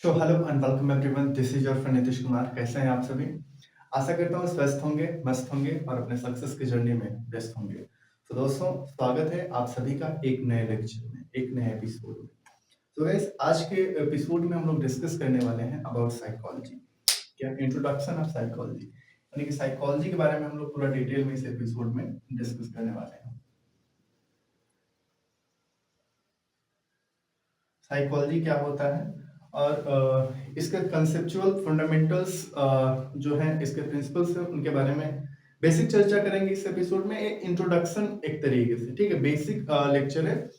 तो hello and welcome everyone, this is your friend Nitish Kumar. कैसे हैं आप सभी? आशा करता हूँ स्वस्थ होंगे, मस्त होंगे और अपने सक्सेस की जर्नी में व्यस्त होंगे। तो दोस्तों, स्वागत है आप सभी का एक नए लेक्चर में, एक नए एपिसोड में। तो गाइस, आज के एपिसोड में हम लोग डिस्कस करने वाले हैं अबाउट साइकोलॉजी। क्या इंट्रोडक्शन ऑफ साइकोलॉजी, यानी कि साइकोलॉजी के बारे में हम लोग पूरा डिटेल में इस एपिसोड में डिस्कस करने वाले हैं। साइकोलॉजी क्या होता है और इसके कंसेप्चुअल फंडामेंटल्स जो हैं, इसके प्रिंसिपल्स हैं, उनके बारे में बेसिक चर्चा करेंगे इस एपिसोड में। एक इंट्रोडक्शन एक तरीके से, ठीक है, बेसिक लेक्चर है।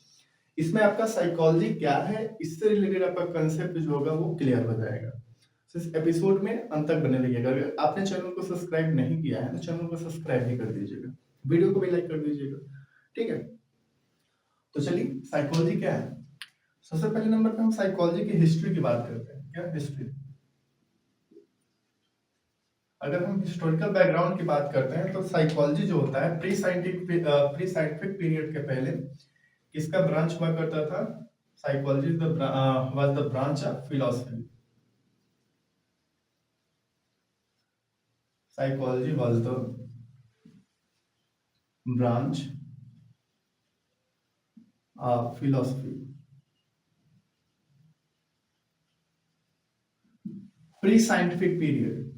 इसमें आपका साइकोलॉजी क्या है, इससे रिलेटेड आपका कंसेप्ट जो होगा वो क्लियर हो जाएगा। तो इस एपिसोड में अंत तक बने रहिएगा। अगर आपने चैनल को सब्सक्राइब नहीं किया है तो चैनल को सब्सक्राइब भी कर दीजिएगा, वीडियो को भी लाइक कर दीजिएगा, ठीक है। तो चलिए, साइकोलॉजी क्या है। सबसे पहले नंबर पे हम साइकोलॉजी की हिस्ट्री की बात करते हैं। क्या हिस्ट्री? अगर हम हिस्टोरिकल बैकग्राउंड की बात करते हैं तो साइकोलॉजी जो होता है प्री साइंटिफिक पीरियड के पहले किसका ब्रांच हुआ करता था? Psychology was the branch of philosophy. Psychology was the branch of philosophy pre scientific period.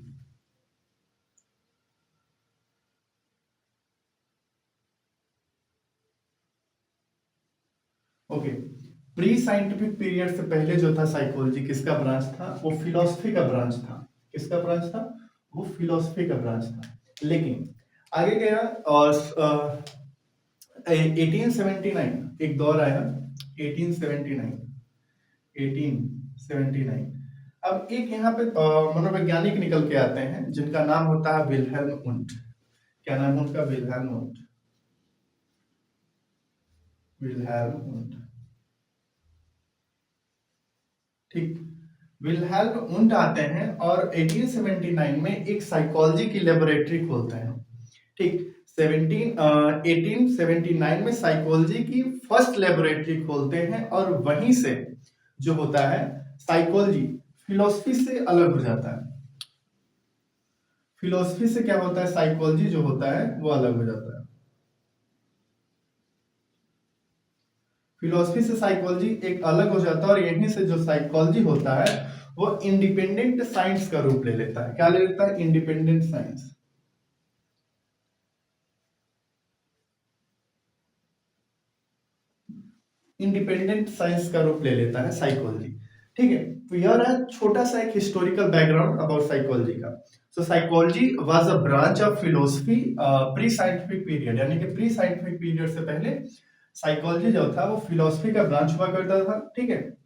Okay, pre scientific period से पहले जो था साइकोलॉजी किसका ब्रांच था? वो फिलोसफी का ब्रांच था। किसका ब्रांच था? वो फिलोसफी का ब्रांच था। लेकिन आगे गया और 1879 एक दौर आया। 1879 1879 अब एक यहाँ पे मनोवैज्ञानिक निकल के आते हैं जिनका नाम होता है विल्हेल्म वुंट। क्या नाम है उनका? Wilhelm Wundt. विल्हेल्म वुंट, ठीक। विल्हेल्म वुंट आते हैं और 1879 में एक साइकोलॉजी की लेबोरेटरी खोलते हैं, ठीक। 1879 में साइकोलॉजी की फर्स्ट लेबोरेटरी खोलते हैं और वहीं से जो होता है साइकोलॉजी फिलोसफी से अलग हो जाता है। फिलोसफी से क्या होता है? साइकोलॉजी जो होता है वो अलग हो जाता है। फिलोसफी से साइकोलॉजी एक अलग हो जाता है और यहीं से जो साइकोलॉजी होता है वो इंडिपेंडेंट साइंस का रूप ले लेता है। क्या ले लेता है? Independent science. इंडिपेंडेंट साइंस का रूप ले लेता है साइकोलॉजी, ठीक है। तो यह रहा छोटा सा एक हिस्टोरिकल बैकग्राउंड अबाउट साइकोलॉजी का। सो psychology was a branch of philosophy pre scientific period, यानी कि प्री साइंटिफिक पीरियड से पहले साइकोलॉजी जो था वो फिलोसफी का ब्रांच हुआ करता था, ठीक है।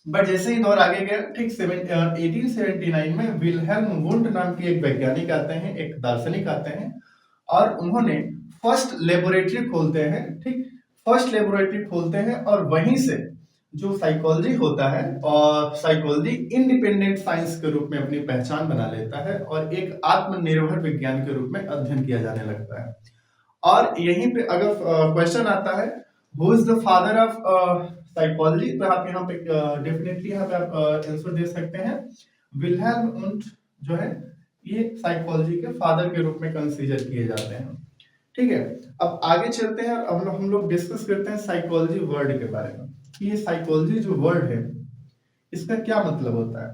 बट जैसे ही दौर आगे गया, ठीक 1879 में विल्हेल्म वुंट नाम के एक वैज्ञानिक आते हैं, एक दार्शनिक आते हैं और उन्होंने फर्स्ट लेबोरेटरी खोलते हैं, ठीक। फर्स्ट लेबोरेटरी खोलते हैं और वहीं से जो साइकोलॉजी होता है और साइकोलॉजी इंडिपेंडेंट साइंस के रूप में अपनी पहचान बना लेता है और एक आत्मनिर्भर विज्ञान के रूप में अध्ययन किया जाने लगता है। और यहीं पे अगर क्वेश्चन आता है who is the father of psychology, तो आप यहाँ पे डेफिनेटली यहाँ पे आप आंसर दे सकते हैं विल्हेल्म वुंट जो है ये साइकोलॉजी के फादर के रूप में कंसीडर किए जाते हैं, ठीक है। अब आगे चलते हैं और हम लोग डिस्कस करते हैं साइकोलॉजी वर्ड के बारे में कि ये साइकोलॉजी जो वर्ड है इसका क्या मतलब होता है।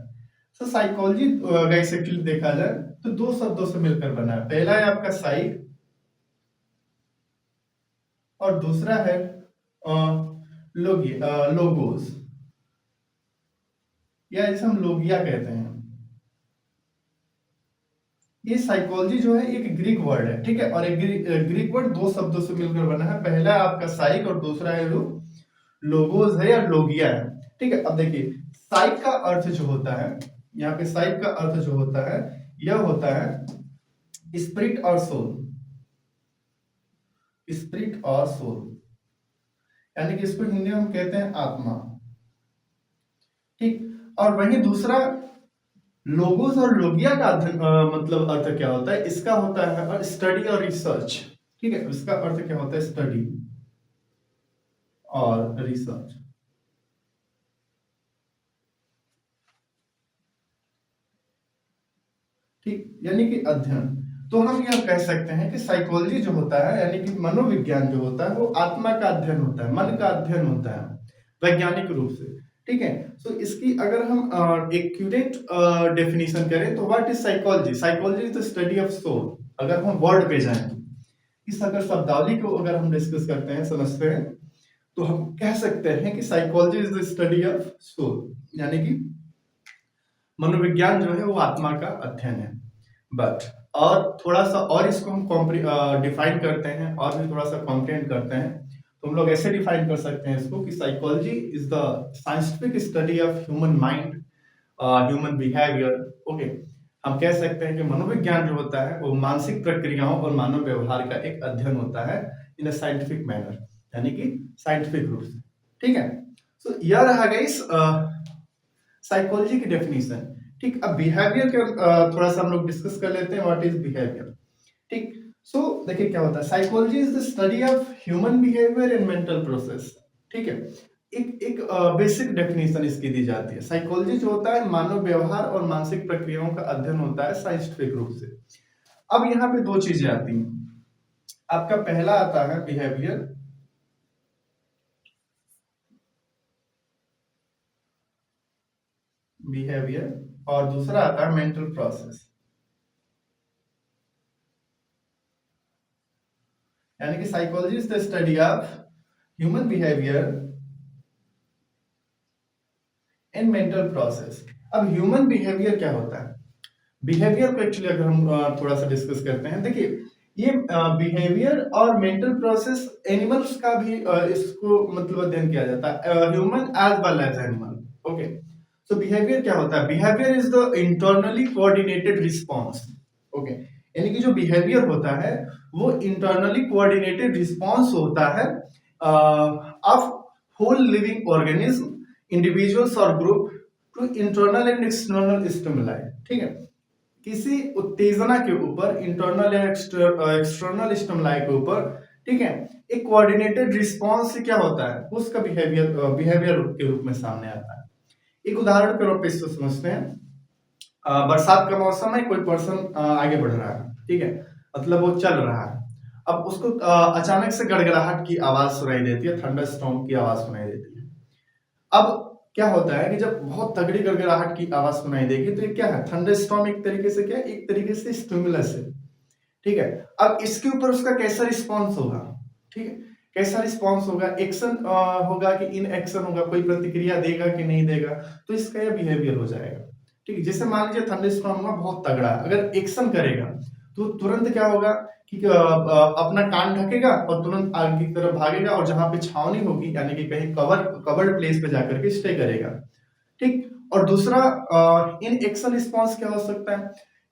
तो साइकोलॉजी गाइस एक्चुअली देखा जाए तो दो शब्दों से मिलकर बना है। पहला है आपका साइक और दूसरा है लोगोस, या जिसे हम लोगिया कहते हैं। ये साइकोलॉजी जो है एक ग्रीक वर्ड है, ठीक है, और एक ग्रीक वर्ड दो शब्दों से मिलकर बना है। पहला आपका साइक और दूसरा है लोगोस है या लोगिया है, ठीक है। अब देखिए, साइक का अर्थ जो होता है, यहाँ पे साइक का अर्थ जो होता है यह होता है स्पिरिट और सोल। स्पिरिट और सोल, यानी कि इसको हिंदी में हम कहते हैं आत्मा, ठीक। और वहीं दूसरा लोगोस और लोगिया का मतलब अर्थ क्या होता है? इसका होता है स्टडी और रिसर्च, ठीक है। इसका अर्थ क्या होता है? स्टडी और रिसर्च। ठीक, यानी कि अध्ययन। तो हम यह कह सकते हैं कि साइकोलॉजी जो होता है यानी कि मनोविज्ञान जो होता है वो आत्मा का अध्ययन होता है, मन का अध्ययन होता है वैज्ञानिक रूप से। ठीक है, सो इसकी अगर हम एक्यूरेट डेफिनेशन करें तो what is psychology? Psychology is the study of soul. अगर हम वर्ड पे जाएं, इस अगर शब्दावली को अगर हम डिस्कस करते हैं, समझते हैं, तो हम कह सकते हैं कि psychology is the study of soul, यानी कि मनोविज्ञान जो है वो आत्मा का अध्ययन है। बट और थोड़ा सा और इसको हम डिफाइन करते हैं और भी थोड़ा सा कॉम्प्रिहेंड करते हैं, तो हम लोग ऐसे डिफाइन कर सकते हैं इसको कि psychology is the scientific study of human mind, human behaviour. Okay, हम कह सकते हैं कि मनोविज्ञान जो होता है वो मानसिक प्रक्रियाओं और मानव व्यवहार का एक अध्ययन होता है इन अ साइंटिफिक मैनर, यानी कि साइंटिफिक रूप से। ठीक है, सो यह रहा गाइस साइकोलॉजी की डेफिनेशन। ठीक, अब बिहेवियर के थोड़ा सा हम लोग डिस्कस कर लेते हैं, व्हाट इज बिहेवियर। ठीक, सो देखिए क्या होता है, psychology is the study of human behaviour and mental process. ठीक है, एक बेसिक डेफिनेशन इसकी दी जाती है। साइकोलॉजी जो होता है मानव व्यवहार और मानसिक प्रक्रियाओं का अध्ययन होता है साइंटिफिक रूप से। अब यहाँ पे दो चीजें आती हैं, आपका पहला आता है बिहेवियर, और दूसरा आता है मेंटल प्रोसेस, यानी कि psychology is the study of human behaviour and mental process. अब ह्यूमन बिहेवियर क्या होता है? बिहेवियर को एक्चुअली अगर हम थोड़ा सा डिस्कस करते हैं, देखिए ये बिहेवियर और मेंटल प्रोसेस एनिमल्स का भी इसको मतलब अध्ययन किया जाता है, human as well as animal. Okay, so behaviour क्या होता है? Behaviour is the internally coordinated response. Okay, यानी कि जो बिहेवियर होता है वो इंटरनली कोऑर्डिनेटेड रिस्पॉन्स होता है of whole living organism, individuals और group to internal and external stimuli. ठीक है, किसी उत्तेजना के ऊपर, इंटरनल या एक्सटर्नल स्टिमुलाई के ऊपर, ठीक है, एक कोऑर्डिनेटेड रिस्पॉन्स से क्या होता है, उसका बिहेवियर के रूप में सामने आता है। एक उदाहरण के रूप में इसको समझते हैं, बरसात का मौसम है, कोई पर्सन आगे बढ़ रहा है, ठीक है, मतलब वो चल रहा है। अब उसको अचानक से गड़गड़ाहट की आवाज सुनाई देती है, थंडरस्टॉर्म की आवाज सुनाई देती है। अब क्या होता है कि जब बहुत तगड़ी गड़गड़ाहट की आवाज सुनाई देगी तो ये क्या है, थंडरस्टॉर्म एक तरीके से क्या है, एक तरीके से स्टिमुलस है। ठीक है, अब इसके ऊपर उसका कैसा रिस्पॉन्स होगा? ठीक है, कैसा रिस्पॉन्स होगा? एक्शन होगा कि इन एक्शन होगा, कोई प्रतिक्रिया देगा कि नहीं देगा, तो इसका यह बिहेवियर हो जाएगा। ठीक है, जैसे मान लीजिए थंडरस्टॉर्म हुआ बहुत तगड़ा, अगर एक्शन करेगा तो तुरंत क्या होगा कि अपना कान ढकेगा और तुरंत आगे की तरफ भागेगा और जहां पे छावनी होगी यानी कि कहीं कवर्ड प्लेस पे जाकर के स्टे करेगा। ठीक, और दूसरा इन एक्शन रिस्पॉन्स क्या हो सकता है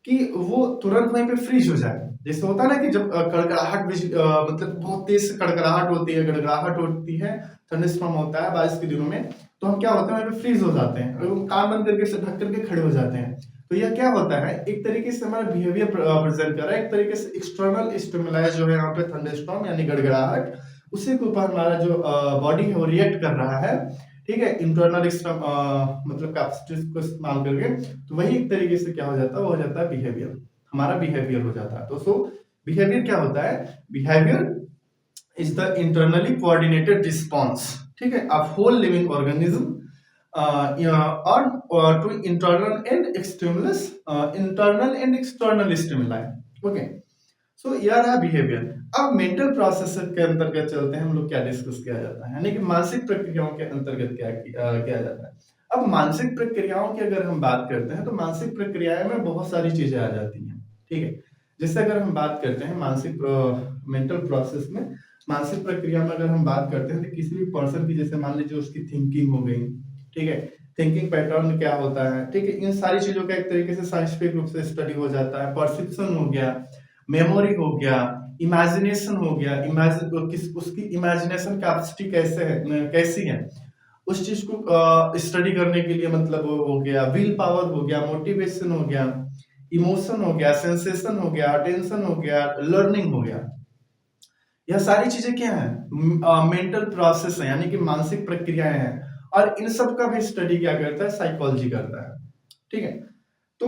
कि वो तुरंत वहीं पे फ्रीज हो जाए। जैसे होता है ना कि जब कड़कड़ाहट मतलब बहुत तेज से कड़कड़ाहट होती है, गड़गड़ाहट होती है, थंडरस्टॉर्म होता है बारिश के दिनों में, तो हम क्या होता है वहीं पे फ्रीज हो जाते हैं और कान बंद करके से ढक करके खड़े हो जाते हैं। तो यह क्या होता है, एक तरीके से हमारा बिहेवियर प्रेजेंट कर रहा है, एक तरीके से एक्सटर्नल स्टिमुलाई जो है यहाँ पे थंडरस्टॉर्म यानी गड़गड़ाहट, उसी के ऊपर हमारा जो बॉडी है वो रिएक्ट कर रहा है। ठीक है, इंटरनल मतलब कैपेसिटीज को इस्तेमाल करके, तो वही एक तरीके से क्या हो जाता है, वो हो जाता है बिहेवियर, हमारा बिहेवियर हो जाता है। तो सो बिहेवियर क्या होता है? Behaviour is the internally coordinated response, ठीक है, of whole living organism or to internal and external stimuli. Okay, so यह रहा बिहेवियर। अब मेंटल प्रोसेस के अंतर्गत चलते हैं हम लोग, क्या डिस्कस किया जाता है, यानी कि मानसिक प्रक्रियाओं के अंतर्गत क्या किया जाता है। अब मानसिक प्रक्रियाओं की अगर हम बात करते हैं तो मानसिक प्रक्रियाएं में बहुत सारी चीजें आ जाती हैं। ठीक है, जैसे अगर हम बात करते हैं मानसिक मेंटल प्रोसेस में, मानसिक प्रक्रिया में अगर हम बात करते हैं तो किसी भी पर्सन की, जैसे मान लीजिए उसकी थिंकिंग हो गई, ठीक है, थिंकिंग पैटर्न क्या होता है, ठीक है, इन सारी चीजों का एक तरीके से साइंटिफिक रूप से स्टडी हो जाता है। परसेप्शन हो गया, मेमोरी हो गया, इमेजिनेशन हो गया, उसकी इमेजिनेशन कैपेसिटी कैसी है, उस चीज को स्टडी करने के लिए मतलब हो गया, विल पावर हो गया, मोटिवेशन हो गया, इमोशन हो गया, सेंसेशन हो गया, अटेंशन हो गया, लर्निंग हो गया। यह सारी चीजें क्या है, मेंटल प्रोसेस है, यानी कि मानसिक प्रक्रियाएं हैं, और इन सब का भी स्टडी क्या करता है, साइकोलॉजी करता है। ठीक है, तो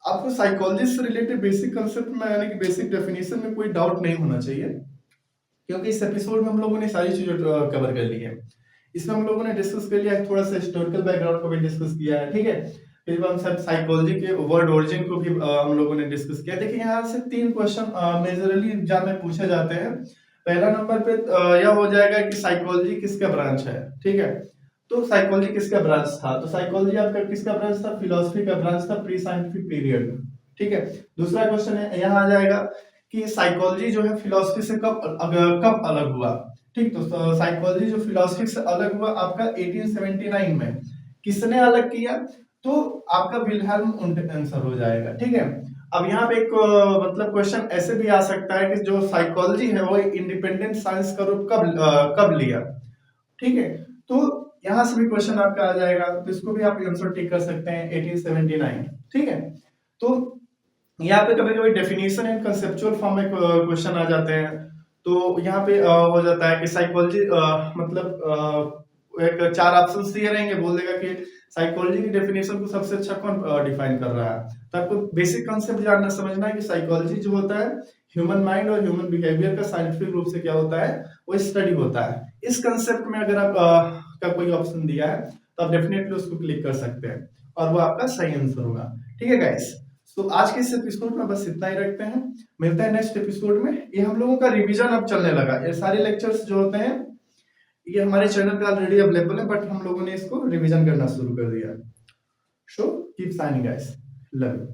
आपको साइकोलॉजी से रिलेटेड बेसिक कंसेप्ट में यानी कि बेसिक डेफिनेशन में कोई डाउट नहीं होना चाहिए, क्योंकि इस एपिसोड में हम लोगों ने सारी चीजें कवर कर ली है। इसमें हम लोगों ने डिस्कस कर लिया है, थोड़ा सा हिस्टोरिकल बैकग्राउंड को भी डिस्कस किया है, ठीक है। फिर हम सब साइकोलॉजी के वर्ड ओरिजिन को भी हम लोगों ने डिस्कस किया। देखिए यहाँ से 3 क्वेश्चन मेजरली एग्जाम में पूछे जाते हैं। पहला नंबर पे यह हो जाएगा कि साइकोलॉजी किसका ब्रांच है, ठीक है। तो साइकोलॉजी किसका ब्रांच था, तो साइकोलॉजी आपका किसका ब्रांच था, फिलोसफी का ब्रांच था प्री साइंटिफिक पीरियड में, ठीक है। दूसरा क्वेश्चन है यहाँ आ जाएगा कि साइकोलॉजी जो है फिलोसफी से कब अलग हुआ, ठीक। तो साइकोलॉजी जो फिलोसफी से अलग हुआ आपका 1879 में। किसने अलग किया, तो आपका विल्हेल्म वुंट आंसर हो जाएगा, ठीक है। अब यहाँ पे एक मतलब क्वेश्चन ऐसे भी आ सकता है कि जो साइकोलॉजी है वो इंडिपेंडेंट साइंस का रूप कब लिया, ठीक है। तो यहाँ से भी क्वेश्चन आपका आ जाएगा, तो इसको भी आप आंसर टिक कर सकते हैं 1879, ठीक है। तो यहाँ पे कभी कभी डेफिनेशन एंड कंसेप्चुअल फॉर्म में क्वेश्चन आ जाते हैं। तो यहाँ पे हो जाता है कि साइकोलॉजी मतलब एक 4 ऑप्शंस दिए रहेंगे, बोल देगा कि साइकोलॉजी की डेफिनेशन को सबसे अच्छा कौन डिफाइन कर रहा है। तो आपको बेसिक कंसेप्ट जानना समझना है कि साइकोलॉजी जो होता है ह्यूमन माइंड और ह्यूमन बिहेवियर का साइंटिफिक रूप से क्या होता है, वो स्टडी होता है। इस कंसेप्ट में अगर आप का कोई ऑप्शन दिया है तो आप डेफिनेटली उसको क्लिक कर सकते हैं और वो आपका सही आंसर होगा, ठीक है गाइस। तो आज के इस एपिसोड में बस इतना ही रखते हैं, मिलते हैं नेक्स्ट एपिसोड में। ये हम लोगों का रिवीजन अब चलने लगा, ये सारे लेक्चर्स जो होते हैं ये हमारे चैनल पे ऑलरेडी अवेलेबल है, बट हम लोगों ने इसको रिवीजन करना शुरू कर दिया। So keep signing guys, love you.